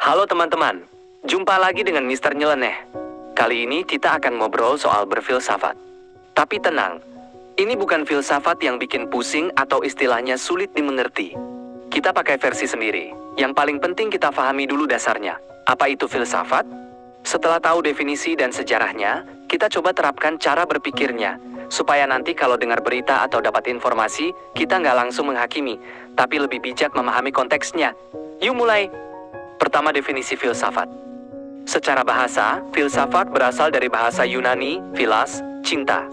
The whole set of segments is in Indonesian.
Halo teman-teman, jumpa lagi dengan Mister Nyeleneh. Kali ini kita akan ngobrol soal berfilsafat. Tapi tenang, ini bukan filsafat yang bikin pusing atau istilahnya sulit dimengerti. Kita pakai versi sendiri. Yang paling penting kita pahami dulu dasarnya. Apa itu filsafat? Setelah tahu definisi dan sejarahnya, kita coba terapkan cara berpikirnya. Supaya nanti kalau dengar berita atau dapat informasi, kita nggak langsung menghakimi, tapi lebih bijak memahami konteksnya. Yuk mulai! Pertama, definisi filsafat. Secara bahasa, filsafat berasal dari bahasa Yunani, philas, cinta.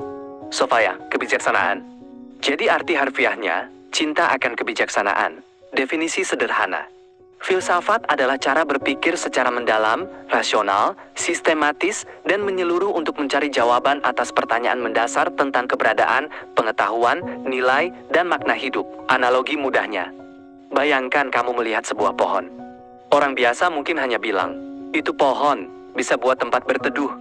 Sophia, kebijaksanaan. Jadi arti harfiahnya, cinta akan kebijaksanaan. Definisi sederhana. Filsafat adalah cara berpikir secara mendalam, rasional, sistematis, dan menyeluruh untuk mencari jawaban atas pertanyaan mendasar tentang keberadaan, pengetahuan, nilai, dan makna hidup. Analogi mudahnya. Bayangkan kamu melihat sebuah pohon. Orang biasa mungkin hanya bilang, itu pohon, bisa buat tempat berteduh.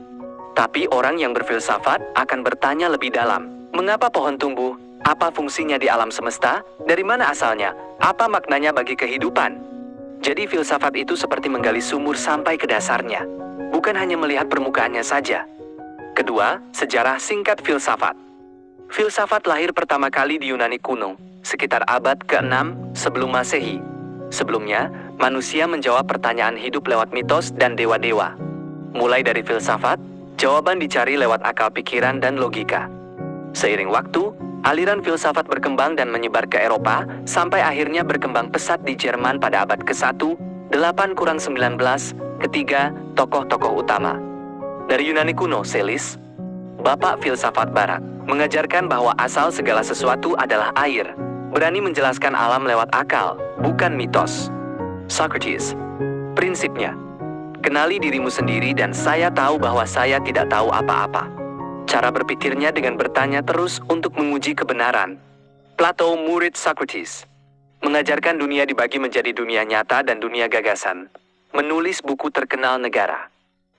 Tapi orang yang berfilsafat akan bertanya lebih dalam. Mengapa pohon tumbuh? Apa fungsinya di alam semesta? Dari mana asalnya? Apa maknanya bagi kehidupan? Jadi filsafat itu seperti menggali sumur sampai ke dasarnya. Bukan hanya melihat permukaannya saja. Kedua, sejarah singkat filsafat. Filsafat lahir pertama kali di Yunani kuno, sekitar abad ke-6 sebelum Masehi. Sebelumnya, manusia menjawab pertanyaan hidup lewat mitos dan dewa-dewa. Mulai dari filsafat, jawaban dicari lewat akal pikiran dan logika. Seiring waktu, aliran filsafat berkembang dan menyebar ke Eropa, sampai akhirnya berkembang pesat di Jerman pada abad ke-1, 8-19, ketiga, tokoh-tokoh utama. Dari Yunani kuno, Selis, bapak filsafat barat, mengajarkan bahwa asal segala sesuatu adalah air, berani menjelaskan alam lewat akal, bukan mitos. Socrates, prinsipnya, kenali dirimu sendiri dan saya tahu bahwa saya tidak tahu apa-apa. Cara berpikirnya dengan bertanya terus untuk menguji kebenaran. Plato, murid Socrates, mengajarkan dunia dibagi menjadi dunia nyata dan dunia gagasan. Menulis buku terkenal negara.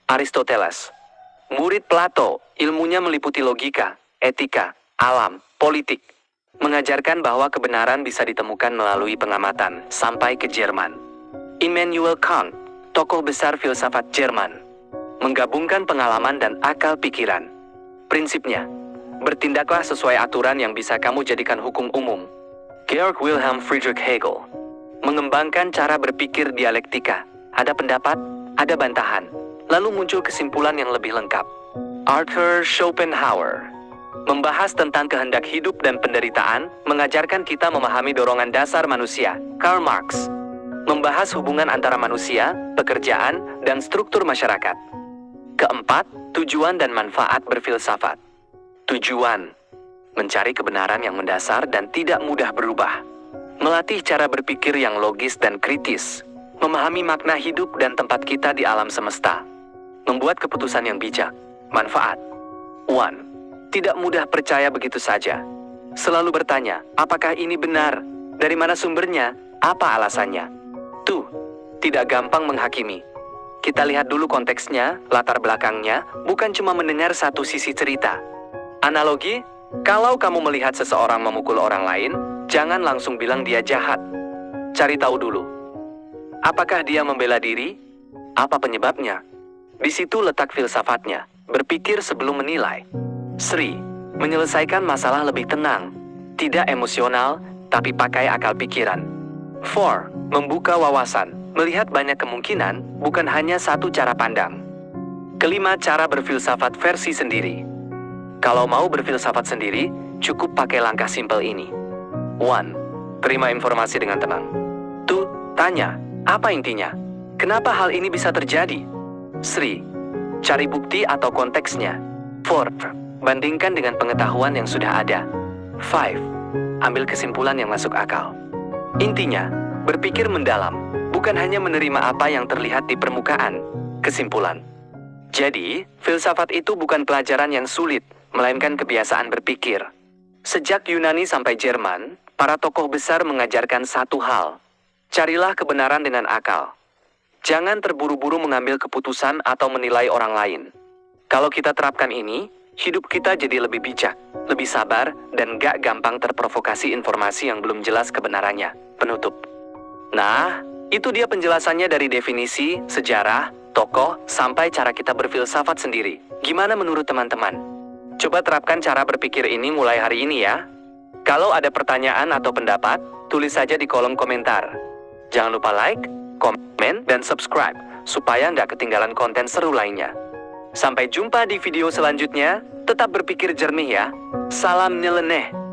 Aristoteles, murid Plato, ilmunya meliputi logika, etika, alam, politik. Mengajarkan bahwa kebenaran bisa ditemukan melalui pengamatan, sampai ke Jerman. Immanuel Kant, tokoh besar filsafat Jerman, menggabungkan pengalaman dan akal pikiran. Prinsipnya, bertindaklah sesuai aturan yang bisa kamu jadikan hukum umum. Georg Wilhelm Friedrich Hegel, mengembangkan cara berpikir dialektika. Ada pendapat, ada bantahan, lalu muncul kesimpulan yang lebih lengkap. Arthur Schopenhauer, membahas tentang kehendak hidup dan penderitaan, mengajarkan kita memahami dorongan dasar manusia. Karl Marx, membahas hubungan antara manusia, pekerjaan, dan struktur masyarakat. Keempat, tujuan dan manfaat berfilsafat. Tujuan, mencari kebenaran yang mendasar dan tidak mudah berubah. Melatih cara berpikir yang logis dan kritis. Memahami makna hidup dan tempat kita di alam semesta. Membuat keputusan yang bijak. Manfaat. 1. Tidak mudah percaya begitu saja. Selalu bertanya, apakah ini benar? Dari mana sumbernya? Apa alasannya? 2. Tidak gampang menghakimi. Kita lihat dulu konteksnya, latar belakangnya, bukan cuma mendengar satu sisi cerita. Analogi, kalau kamu melihat seseorang memukul orang lain, jangan langsung bilang dia jahat. Cari tahu dulu. Apakah dia membela diri? Apa penyebabnya? Di situ letak filsafatnya, berpikir sebelum menilai. Sri, menyelesaikan masalah lebih tenang, tidak emosional, tapi pakai akal pikiran. 4. Membuka wawasan. Melihat banyak kemungkinan, bukan hanya satu cara pandang. Kelima, cara berfilsafat versi sendiri. Kalau mau berfilsafat sendiri, cukup pakai langkah simpel ini. 1. Terima informasi dengan tenang. 2. Tanya, apa intinya? Kenapa hal ini bisa terjadi? 3. Cari bukti atau konteksnya. 4. Bandingkan dengan pengetahuan yang sudah ada. 5. Ambil kesimpulan yang masuk akal. Intinya, berpikir mendalam. Bukan hanya menerima apa yang terlihat di permukaan. Kesimpulan. Jadi, filsafat itu bukan pelajaran yang sulit, melainkan kebiasaan berpikir. Sejak Yunani sampai Jerman, para tokoh besar mengajarkan satu hal. Carilah kebenaran dengan akal. Jangan terburu-buru mengambil keputusan atau menilai orang lain. Kalau kita terapkan ini, hidup kita jadi lebih bijak, lebih sabar, dan gak gampang terprovokasi informasi yang belum jelas kebenarannya. Penutup. Nah, Itu dia penjelasannya dari definisi, sejarah, tokoh, sampai cara kita berfilsafat sendiri. Gimana menurut teman-teman? Coba terapkan cara berpikir ini mulai hari ini ya. Kalau ada pertanyaan atau pendapat, tulis saja di kolom komentar. Jangan lupa like, komen, dan subscribe, supaya nggak ketinggalan konten seru lainnya. Sampai jumpa di video selanjutnya, tetap berpikir jernih ya. Salam nyeleneh.